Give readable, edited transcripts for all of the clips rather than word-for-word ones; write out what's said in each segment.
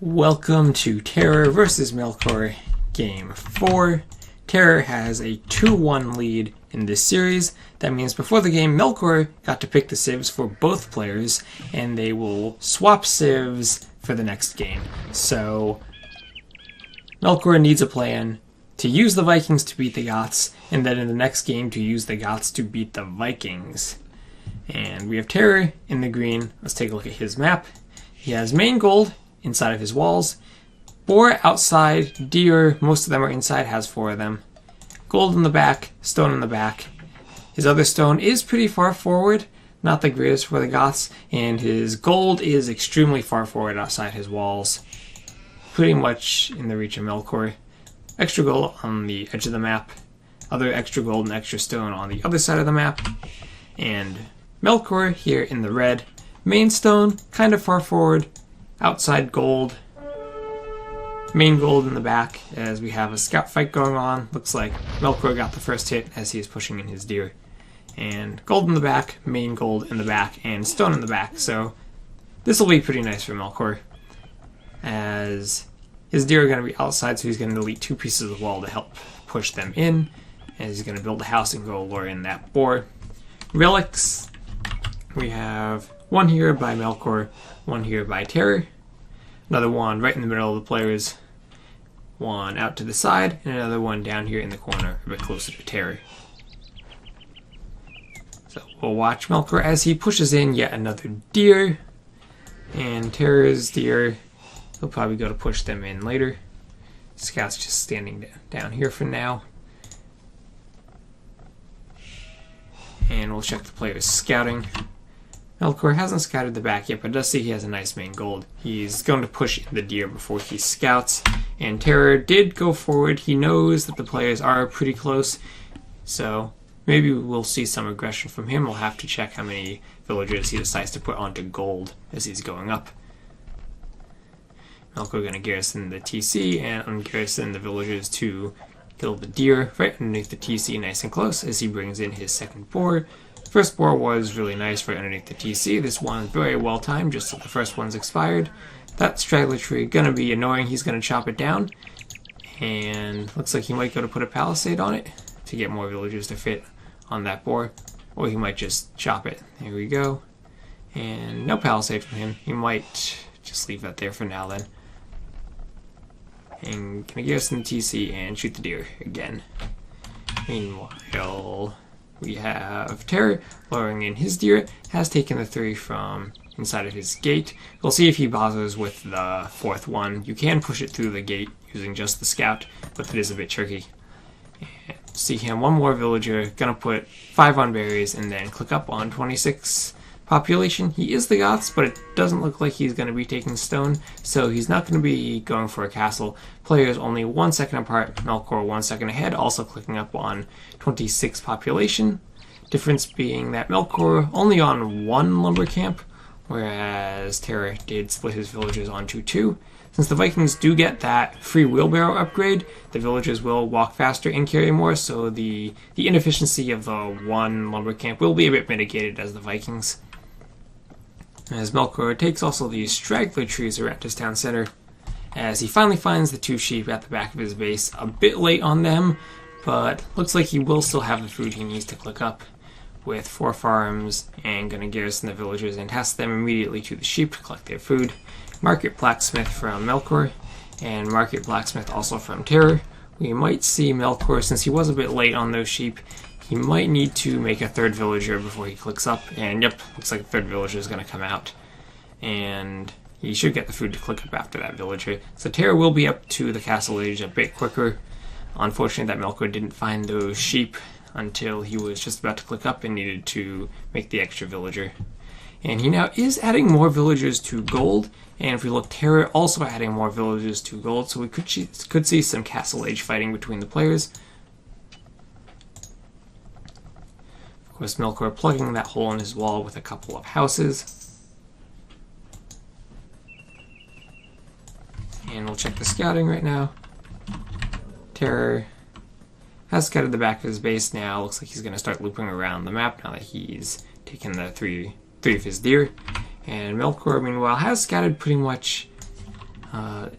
Welcome to TeRRoR versus Melkor Game 4. TeRRoR has a 2-1 lead in this series. That means before the game, Melkor got to pick the civs for both players, and they will swap civs for the next game. So, Melkor needs a plan to use the Vikings to beat the Goths, and then in the next game to use the Goths to beat the Vikings. And we have TeRRoR in the green. Let's take a look at his map. He has main gold inside of his walls. Boar outside, deer, most of them are inside, has 4 of them. Gold in the back, stone in the back. His other stone is pretty far forward, not the greatest for the Goths, and his gold is extremely far forward outside his walls. Pretty much in the reach of Melkor. Extra gold on the edge of the map, other extra gold and extra stone on the other side of the map, and Melkor here in the red. Main stone, kind of far forward, outside gold, main gold in the back as we have a scout fight going on. Looks like Melkor got the first hit as he is pushing in his deer. And gold in the back, main gold in the back, and stone in the back. So this will be pretty nice for Melkor, as his deer are going to be outside, so he's going to delete 2 pieces of wall to help push them in. And he's going to build a house and go lure in that boar. Relics, we have 1 here by Melkor, 1 here by TeRRoR, another one right in the middle of the players, 1 out to the side, and another one down here in the corner, a bit closer to TeRRoR. So we'll watch Melkor as he pushes in yet another deer, and TeRRoR's deer, he'll probably go to push them in later. Scout's just standing down here for now. And we'll check the players' scouting. Melkor hasn't scouted the back yet, but does see he has a nice main gold. He's going to push in the deer before he scouts. And TeRRoR did go forward. He knows that the players are pretty close, so maybe we'll see some aggression from him. We'll have to check how many villagers he decides to put onto gold as he's going up. Melkor going to garrison the TC and ungarrison the villagers to kill the deer right underneath the TC nice and close as he brings in his second boar. First boar was really nice right underneath the TC. This one very well timed, just as the first one's expired. That straggler tree gonna be annoying. He's gonna chop it down, and looks like he might go to put a palisade on it to get more villagers to fit on that boar, or he might just chop it. There we go, and no palisade from him. He might just leave that there for now then. And gonna garrison the TC and shoot the deer again. Meanwhile, we have TeRRoR luring in his deer, has taken the 3 from inside of his gate. We'll see if he bothers with the 4th one. You can push it through the gate using just the scout, but it is a bit tricky. And see him, 1 more villager, gonna put 5 on berries and then click up on 26 population. He is the Goths, but it doesn't look like he's gonna be taking stone, so he's not gonna be going for a castle. Players only 1 second apart, Melkor 1 second ahead, also clicking up on 26 population. Difference being that Melkor only on 1 lumber camp, whereas TeRRoR did split his villagers onto 2. Since the Vikings do get that free wheelbarrow upgrade, the villagers will walk faster and carry more, so the inefficiency of the 1 lumber camp will be a bit mitigated as the Vikings. As Melkor takes also these straggler trees around his town center, as he finally finds the 2 sheep at the back of his base. A bit late on them, but looks like he will still have the food he needs to click up with 4 farms, and gonna garrison the villagers and task them immediately to the sheep to collect their food. Market blacksmith from Melkor, and market blacksmith also from TeRRoR. We might see Melkor, since he was a bit late on those sheep, he might need to make a 3rd villager before he clicks up, and yep, looks like the 3rd villager is going to come out. And he should get the food to click up after that villager. So TeRRoR will be up to the castle age a bit quicker. Unfortunately that Melkor didn't find those sheep until he was just about to click up and needed to make the extra villager. And he now is adding more villagers to gold, and if we look, TeRRoR also adding more villagers to gold, so we could see some castle age fighting between the players. Of course, Melkor plugging that hole in his wall with a couple of houses. And we'll check the scouting right now. TeRRoR has scouted the back of his base now. Looks like he's going to start looping around the map now that he's taken the 3 of his deer. And Melkor, meanwhile, has scouted pretty much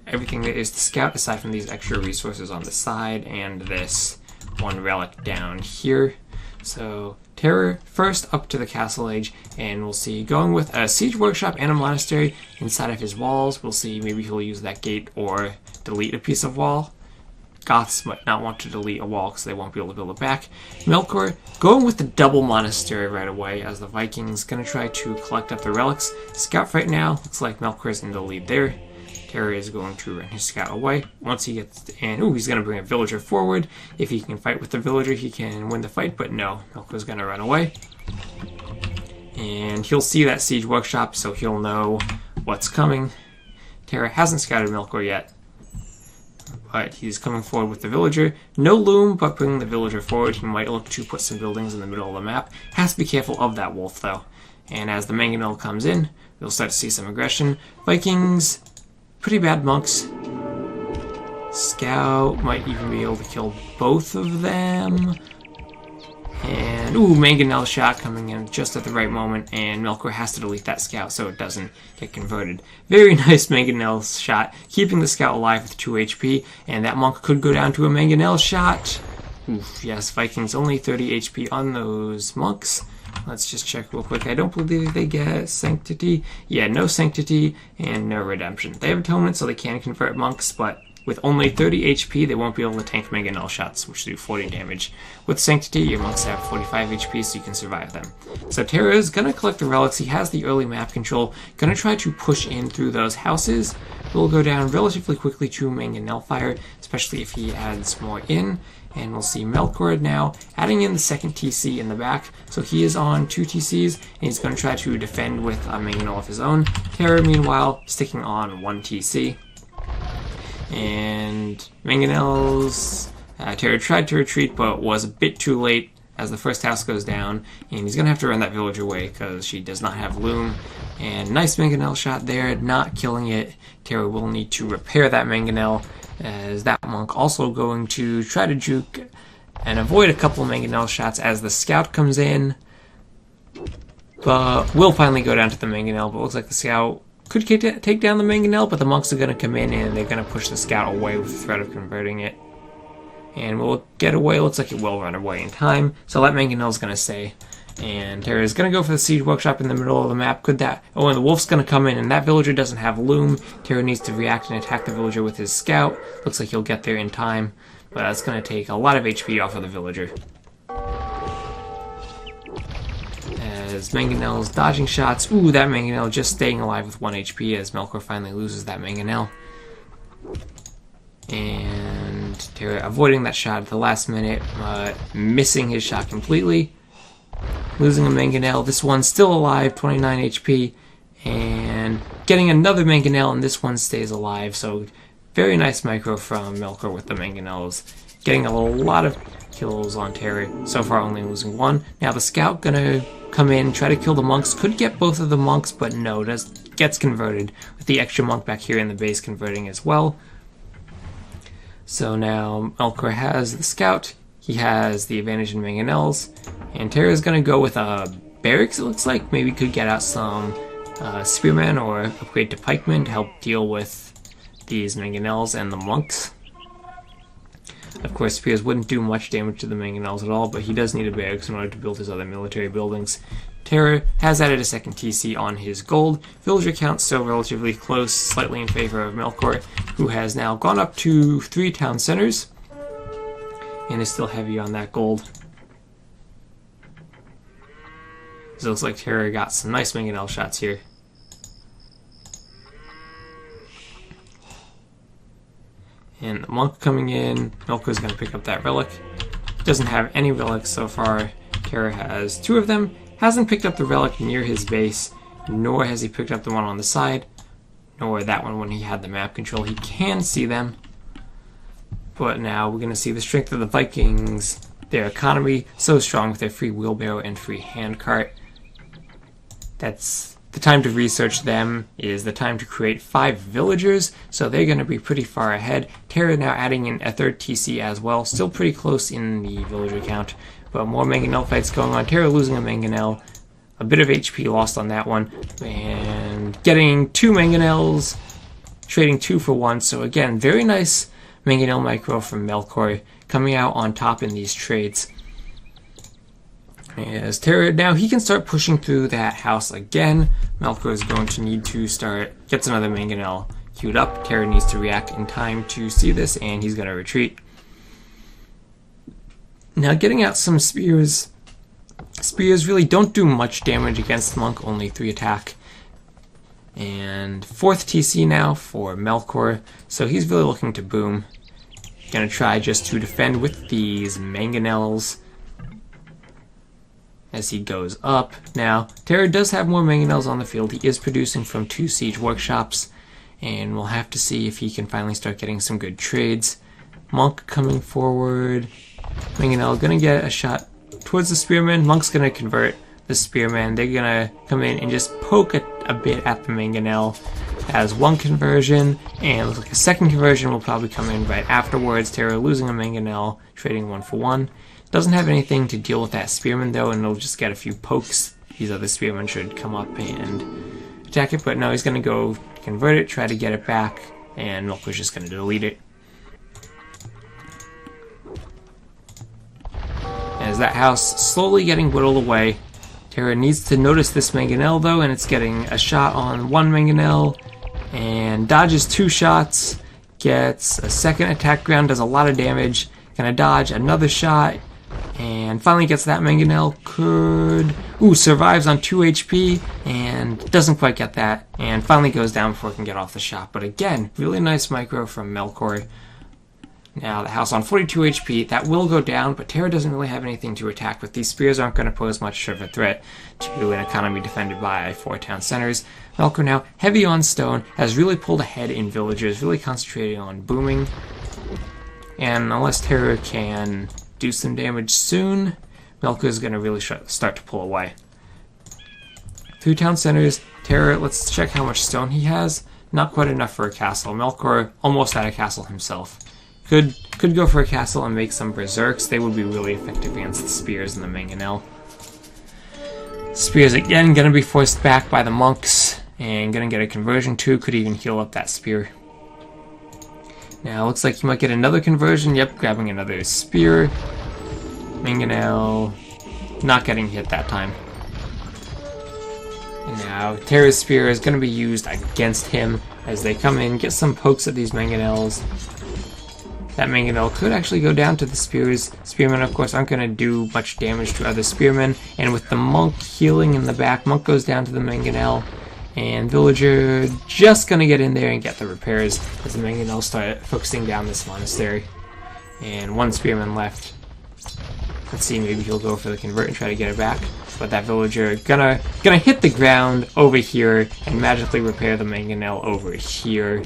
everything that is the scout, aside from these extra resources on the side and this one relic down here. So TeRRoR first up to the castle age, and we'll see going with a siege workshop and a monastery inside of his walls. We'll see maybe he'll use that gate or delete a piece of wall. Goths might not want to delete a wall because they won't be able to build it back. Melkor going with the double monastery right away, as the Vikings going to try to collect up the relics. Scout right now, looks like Melkor is in the lead there. TeRRoR is going to run his scout away. Once he gets in, he's going to bring a villager forward. If he can fight with the villager, he can win the fight, but no, Melkor's going to run away. And he'll see that siege workshop, so he'll know what's coming. TeRRoR hasn't scouted Melkor yet, but he's coming forward with the villager. No loom, but bringing the villager forward. He might look to put some buildings in the middle of the map. Has to be careful of that wolf, though. And as the mangonel comes in, we'll start to see some aggression. Vikings, pretty bad monks. Scout might even be able to kill both of them. And, mangonel shot coming in just at the right moment, and Melkor has to delete that scout so it doesn't get converted. Very nice mangonel shot, keeping the scout alive with 2 HP, and that monk could go down to a mangonel shot. Yes, Vikings only 30 HP on those monks. Let's just check real quick. I don't believe they get Sanctity. Yeah, no Sanctity and no Redemption. They have Atonement, so they can convert monks, but with only 30 HP, they won't be able to tank mangonel shots, which do 40 damage. With Sanctity, your monks have 45 HP, so you can survive them. So TeRRoR is going to collect the relics. He has the early map control. Going to try to push in through those houses. We'll go down relatively quickly to mangonel fire, especially if he adds more in. And we'll see Melkor now adding in the second TC in the back. So he is on 2 TCs, and he's going to try to defend with a mangonel of his own. TeRRoR, meanwhile, sticking on 1 TC. And mangonels, TeRRoR tried to retreat, but was a bit too late as the first house goes down. And he's going to have to run that villager away because she does not have loom. And nice mangonel shot there, not killing it. TeRRoR will need to repair that mangonel, as that monk also going to try to juke and avoid a couple of mangonel shots as the scout comes in. But will finally go down to the mangonel, but looks like the scout could take down the mangonel, but the monks are going to come in and they're going to push the scout away with the threat of converting it. And will get away. Looks like it will run away in time. So that mangonel is going to stay. And TeRRoR is going to go for the siege workshop in the middle of the map. Could that... and the wolf's going to come in, and that villager doesn't have loom. TeRRoR needs to react and attack the villager with his scout. Looks like he'll get there in time, but that's going to take a lot of HP off of the villager. As Mangonel's dodging shots. That Mangonel just staying alive with 1 HP as Melkor finally loses that Mangonel. And TeRRoR avoiding that shot at the last minute, missing his shot completely. Losing a mangonel. This one's still alive, 29 HP, and getting another mangonel, and this one stays alive. So very nice micro from Melkor with the mangonels, getting a lot of kills on TeRRoR. So far only losing 1. Now the scout gonna come in, try to kill the monks. Could get both of the monks, but no, gets converted with the extra monk back here in the base converting as well. So now Melkor has the scout. He has the advantage in mangonels, and TeRRoR is going to go with a barracks, it looks like. Maybe could get out some spearmen or upgrade to pikemen to help deal with these mangonels and the monks. Of course, spears wouldn't do much damage to the mangonels at all, but he does need a barracks in order to build his other military buildings. TeRRoR has added a second TC on his gold. Villager count still relatively close, slightly in favor of Melkor, who has now gone up to 3 town centers and is still heavy on that gold. So it looks like TeRRoR got some nice mangonel shots here. And the monk coming in, Melkor's going to pick up that relic. Doesn't have any relics so far. TeRRoR has 2 of them. Hasn't picked up the relic near his base, nor has he picked up the one on the side, nor that one when he had the map control. He can see them. But now we're going to see the strength of the Vikings. Their economy so strong with their free wheelbarrow and free handcart. That's the time to research them, is the time to create 5 villagers, so they're going to be pretty far ahead. TeRRoR now adding in a 3rd TC as well, still pretty close in the villager count, but more mangonel fights going on. TeRRoR losing a mangonel, a bit of HP lost on that one, and getting 2 mangonels, trading 2 for 1. So again, very nice Mangonel micro from Melkor coming out on top in these trades. As TeRRoR, now he can start pushing through that house again. Melkor is going to need to gets another Mangonel queued up. TeRRoR needs to react in time to see this, and he's going to retreat. Now getting out some spears. Spears really don't do much damage against Monk, only 3 attack. And 4th TC now for Melkor, so he's really looking to boom. Gonna try just to defend with these Mangonels as he goes up. Now, TeRRoR does have more Mangonels on the field. He is producing from 2 siege workshops, and we'll have to see if he can finally start getting some good trades. Monk coming forward. Mangonel gonna get a shot towards the Spearman. Monk's gonna convert the Spearman. They're gonna come in and just poke a bit at the Mangonel as 1 conversion, and looks like a 2nd conversion will probably come in right afterwards. TeRRoR losing a Mangonel, trading 1 for 1. Doesn't have anything to deal with that Spearman though, and it'll just get a few pokes. These other Spearmen should come up and attack it, but no, he's gonna go convert it, try to get it back, and Melkor's just gonna delete it. As that house slowly getting whittled away. TeRRoR needs to notice this Mangonel though, and it's getting a shot on 1 Mangonel, and dodges 2 shots, gets a 2nd attack ground, does a lot of damage, gonna dodge another shot, and finally gets that Mangonel. Survives on 2 HP, and doesn't quite get that, and finally goes down before it can get off the shot. But again, really nice micro from Melkor. Now the house on 42 HP, that will go down, but TeRRoR doesn't really have anything to attack with. These spears aren't going to pose much of a threat to an economy defended by 4 town centers. Melkor now, heavy on stone, has really pulled ahead in villagers, really concentrating on booming. And unless TeRRoR can do some damage soon, Melkor is going to really start to pull away. 3 town centers, TeRRoR, let's check how much stone he has. Not quite enough for a castle. Melkor almost had a castle himself. Could go for a castle and make some berserks. They would be really effective against the spears and the Mangonel. Spears again gonna be forced back by the monks and gonna get a conversion too. Could even heal up that spear. Now looks like he might get another conversion. Yep, grabbing another spear. Mangonel not getting hit that time. And now TeRRoR's spear is gonna be used against him as they come in, get some pokes at these Mangonels. That Mangonel could actually go down to the spears. Spearmen, of course, aren't going to do much damage to other spearmen. And with the monk healing in the back, monk goes down to the Mangonel. And villager just going to get in there and get the repairs as the Mangonel start focusing down this monastery. And 1 spearman left. Let's see, maybe he'll go for the convert and try to get it back. But that villager gonna hit the ground over here and magically repair the Mangonel over here.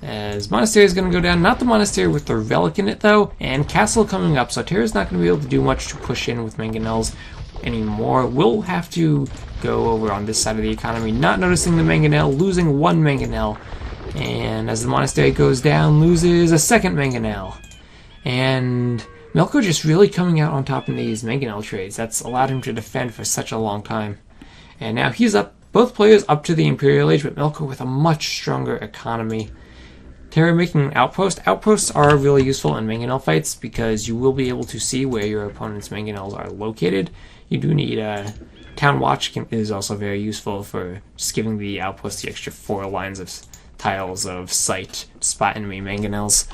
As monastery is going to go down, not the monastery with the relic in it though, and castle coming up, so TeRRoR's not going to be able to do much to push in with Mangonels anymore. We'll have to go over on this side of the economy, not noticing the Mangonel, losing 1 Mangonel, and as the monastery goes down, loses a 2nd Mangonel. And Melkor just really coming out on top in these Mangonel trades. That's allowed him to defend for such a long time. And now he's up, both players up to the Imperial Age, but Melkor with a much stronger economy. TeRRoR making an outpost. Outposts are really useful in Mangonel fights because you will be able to see where your opponent's Mangonels are located. You do need a Town Watch is also very useful for just giving the outpost the extra 4 lines of tiles of sight to spot enemy Mangonels.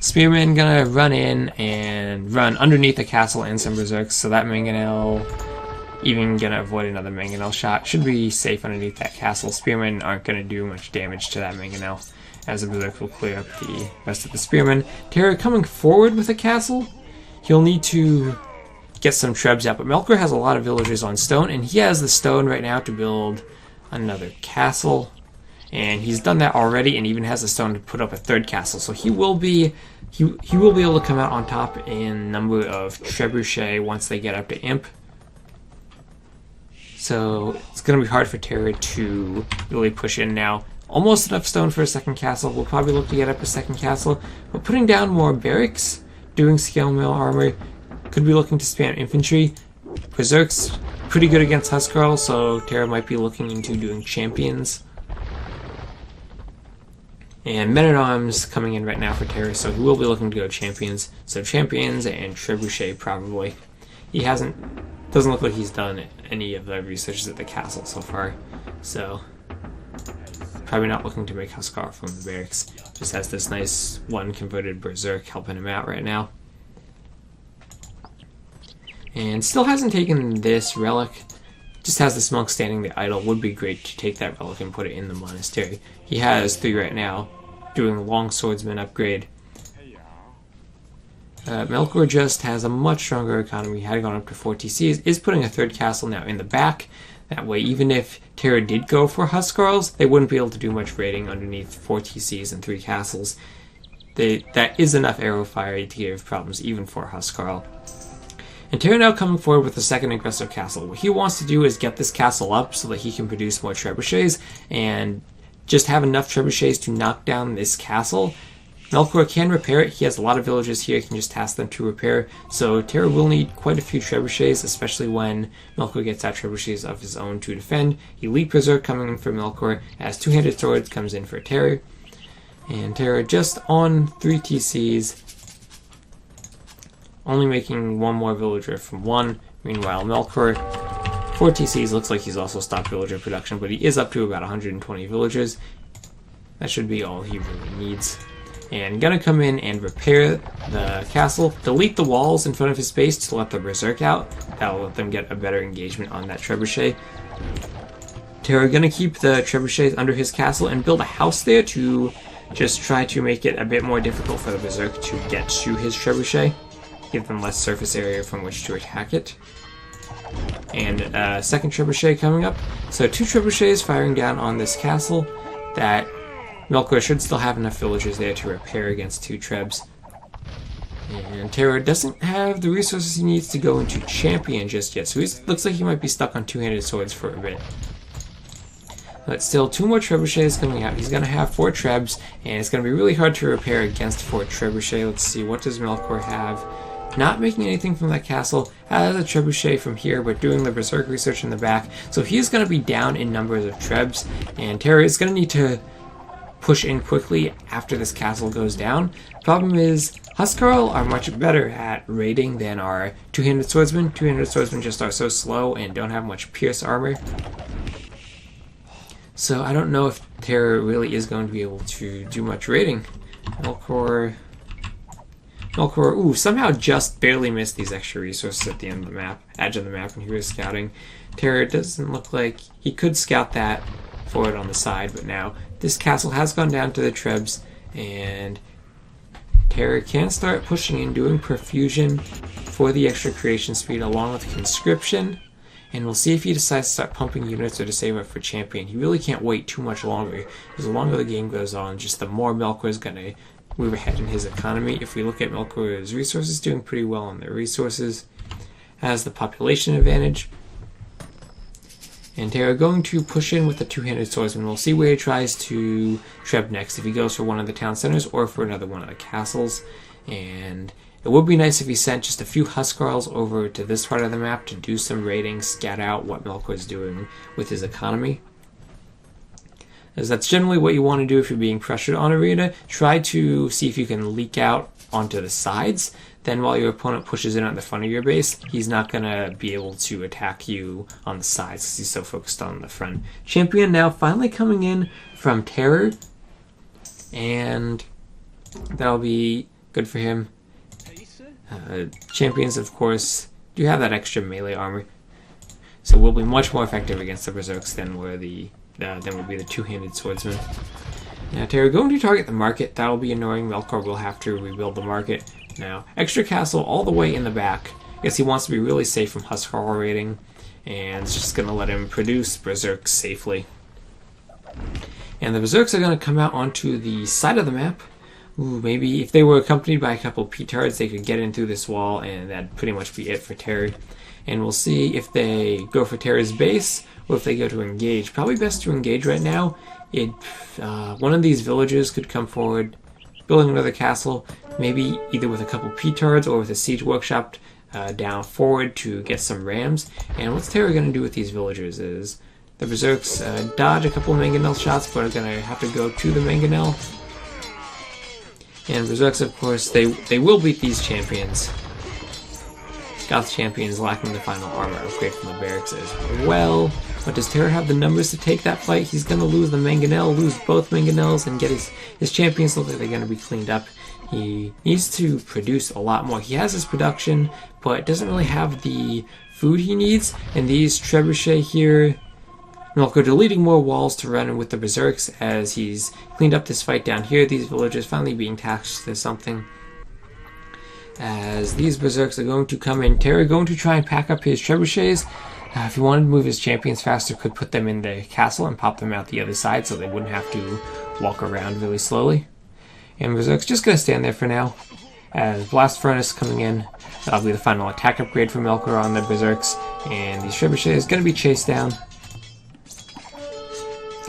Spearman gonna run in and run underneath the castle and some berserks, so that Mangonel even gonna avoid another Mangonel shot. Should be safe underneath that castle. Spearmen aren't gonna do much damage to that Mangonel, as the berserk will clear up the rest of the spearmen. TeRRoR coming forward with a castle. He'll need to get some trebs out, but Melkor has a lot of villagers on stone, and he has the stone right now to build another castle. And he's done that already, and even has the stone to put up a 3rd castle. So he will be able to come out on top in number of trebuchet once they get up to imp. So it's going to be hard for TeRRoR to really push in now. Almost enough stone for a 2nd castle. We'll probably look to get up a 2nd castle. But putting down more barracks, doing scale mail armor, could be looking to spam infantry. Berserk's pretty good against Huskarl, so TeRRoR might be looking into doing champions. And Men-at-Arms coming in right now for TeRRoR, so he will be looking to go Champions. So Champions and Trebuchet probably. He doesn't look like he's done any of the researches at the castle so far. So probably not looking to make Huskarl from the barracks. Just has this nice one converted Berserk helping him out right now. And still hasn't taken this relic. Just has this monk standing the idol. Would be great to take that relic and put it in the monastery. He has 3 right now, doing the long swordsman upgrade. Melkor just has a much stronger economy, had gone up to 4 TCs, is putting a 3rd castle now in the back. That way, even if TeRRoR did go for Huskarls, they wouldn't be able to do much raiding underneath 4 TCs and 3 castles. That is enough arrow fire to give problems even for Huskarl. And TeRRoR now coming forward with a 2nd aggressive castle. What he wants to do is get this castle up so that he can produce more trebuchets and just have enough trebuchets to knock down this castle. Melkor can repair it. He has a lot of villagers here. He can just task them to repair. So TeRRoR will need quite a few trebuchets, especially when Melkor gets out trebuchets of his own to defend. Elite Berserk coming in for Melkor as 2-handed swords comes in for TeRRoR. And TeRRoR just on 3 TCs, only making 1 more villager from 1. Meanwhile, Melkor, 4 TCs, looks like he's also stopped villager production, but he is up to about 120 villagers. That should be all he really needs. And gonna come in and repair the castle, delete the walls in front of his base to let the Berserk out. That'll let them get a better engagement on that trebuchet. TeRRoR gonna keep the trebuchets under his castle and build a house there to just try to make it a bit more difficult for the Berserk to get to his trebuchet. Give them less surface area from which to attack it. And 2nd trebuchet coming up. So 2 trebuchets firing down on this castle. That Melkor should still have enough villagers there to repair against 2 trebs. And TeRRoR doesn't have the resources he needs to go into Champion just yet, so he looks like he might be stuck on 2-handed swords for a bit. But still, 2 more trebuchets coming out. He's going to have 4 trebs, and it's going to be really hard to repair against 4 trebuchet. Let's see, what does Melkor have? Not making anything from that castle, has a trebuchet from here, but doing the Berserk research in the back. So he's going to be down in numbers of trebs, and TeRRoR is going to need to push in quickly after this castle goes down. Problem is, Huskarl are much better at raiding than our 2-handed swordsmen. 2-handed swordsmen just are so slow and don't have much pierce armor. So I don't know if TeRRoR really is going to be able to do much raiding. Melkor, ooh, somehow just barely missed these extra resources at the end of the map, edge of the map when he was scouting. TeRRoR doesn't look like he could scout that forward on the side, but now this castle has gone down to the trebs, and TeRRoR can start pushing in, doing perfusion for the extra creation speed along with conscription, and we'll see if he decides to start pumping units or to save up for Champion. He really can't wait too much longer, because the longer the game goes on, just the more Melkor is going to move ahead in his economy. If we look at Melkor's resources, doing pretty well on their resources, has the population advantage. And TeRRoR going to push in with the 2-handed swordsman. We'll see where he tries to treb next, if he goes for one of the town centers or for another one of the castles. And it would be nice if he sent just a few Huskarls over to this part of the map to do some raiding, scout out what Melkor is doing with his economy. As that's generally what you want to do if you're being pressured on arena. Try to see if you can leak out onto the sides. Then while your opponent pushes in on the front of your base, he's not going to be able to attack you on the sides because he's so focused on the front. Champion now finally coming in from TeRRoR, and that'll be good for him. Champions, of course, do have that extra melee armor, so will be much more effective against the Berserks than would be the 2-handed swordsman. Now TeRRoR going to target the market. That'll be annoying. Melkor will have to rebuild the market. Now, extra castle all the way in the back. I guess he wants to be really safe from Huskarl raiding, and it's just going to let him produce Berserks safely. And the Berserks are going to come out onto the side of the map. Ooh, maybe if they were accompanied by a couple petards, they could get in through this wall, and that'd pretty much be it for TeRRoR. And we'll see if they go for TeRRoR's base, or if they go to engage. Probably best to engage right now. One of these villages could come forward, building another castle, maybe either with a couple petards or with a siege workshop down forward to get some rams. And what's TeRRoR going to do with these villagers is the Berserks dodge a couple mangonel shots, but are going to have to go to the mangonel. And Berserks, of course, they will beat these champions. Goth champions lacking the final armor upgrade from the barracks as well. But does TeRRoR have the numbers to take that fight? He's going to lose the Mangonel, lose both Mangonels, and get his champions look like they're going to be cleaned up. He needs to produce a lot more. He has his production, but doesn't really have the food he needs. And these trebuchet here, Melkor deleting more walls to run with the Berserks as he's cleaned up this fight down here. These villagers finally being taxed to something. As these Berserks are going to come in, TeRRoR going to try and pack up his trebuchets. If he wanted to move his champions faster, could put them in the castle and pop them out the other side so they wouldn't have to walk around really slowly. And Berserk's just going to stand there for now. As Blast Furnace coming in, that'll be the final attack upgrade for Melkor on the Berserks. And these trebuchets going to be chased down.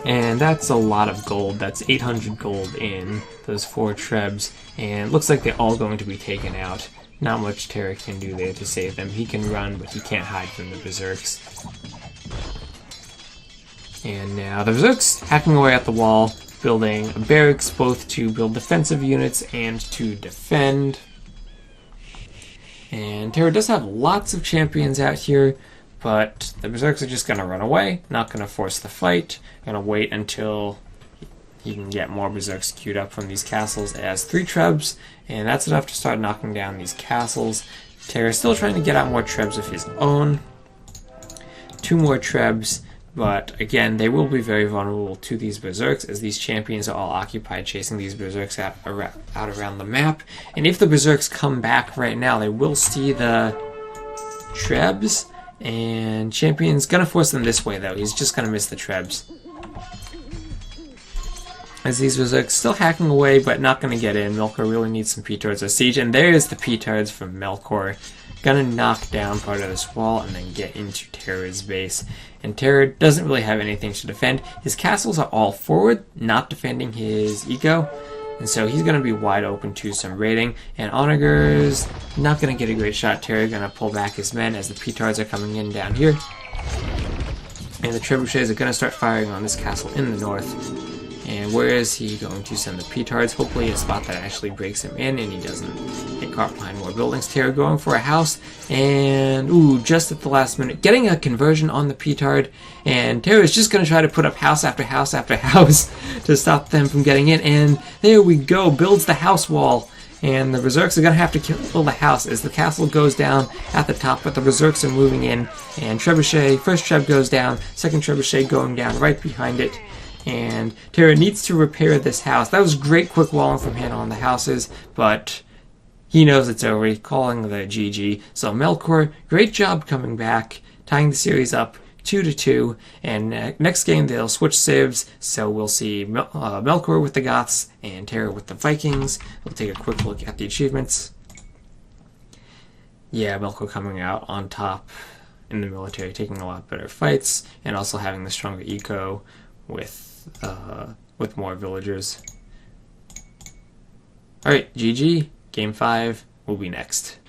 And that's a lot of gold. That's 800 gold in those 4 trebs. And it looks like they're all going to be taken out. Not much TeRRoR can do there to save them. He can run, but he can't hide from the Berserks. And now the Berserks hacking away at the wall, building barracks both to build defensive units and to defend. And TeRRoR does have lots of champions out here, but the Berserks are just going to run away, not going to force the fight, going to wait until he can get more Berserks queued up from these castles. It has 3 trebs, and that's enough to start knocking down these castles. TeRROR is still trying to get out more trebs of his own. 2 more trebs, but again, they will be very vulnerable to these Berserks as these champions are all occupied chasing these Berserks out around the map. And if the Berserks come back right now, they will see the trebs, and champion's gonna force them this way though. He's just gonna miss the trebs. As these Berserks still hacking away, but not going to get in. Melkor really needs some P-Tards of siege, and there's the P-Tards from Melkor. Gonna knock down part of this wall and then get into TeRROR's base. And TeRRoR doesn't really have anything to defend. His castles are all forward, not defending his eco. And so he's going to be wide open to some raiding. And Onager's not going to get a great shot. TeRRoR going to pull back his men as the P-Tards are coming in down here. And the trebuchets are going to start firing on this castle in the north. And where is he going to send the P-Tards? Hopefully a spot that actually breaks him in and he doesn't get caught behind more buildings. TeRRoR going for a house, and ooh, just at the last minute, getting a conversion on the P-Tard, and TeRRoR is just going to try to put up house after house after house to stop them from getting in, and there we go, builds the house wall. And the Berserks are going to have to kill the house as the castle goes down at the top, but the Berserks are moving in, and Trebuchet, first Treb goes down, second Trebuchet going down right behind it. And TeRRoR needs to repair this house. That was great quick walling from him on the houses, but he knows it's over. He's calling the GG. So Melkor, great job coming back, tying the series up 2-2. And next game they'll switch civs, so we'll see Melkor with the Goths and TeRRoR with the Vikings. We'll take a quick look at the achievements. Yeah, Melkor coming out on top in the military, taking a lot better fights, and also having the stronger eco with more villagers. Alright, GG. Game 5 will be next.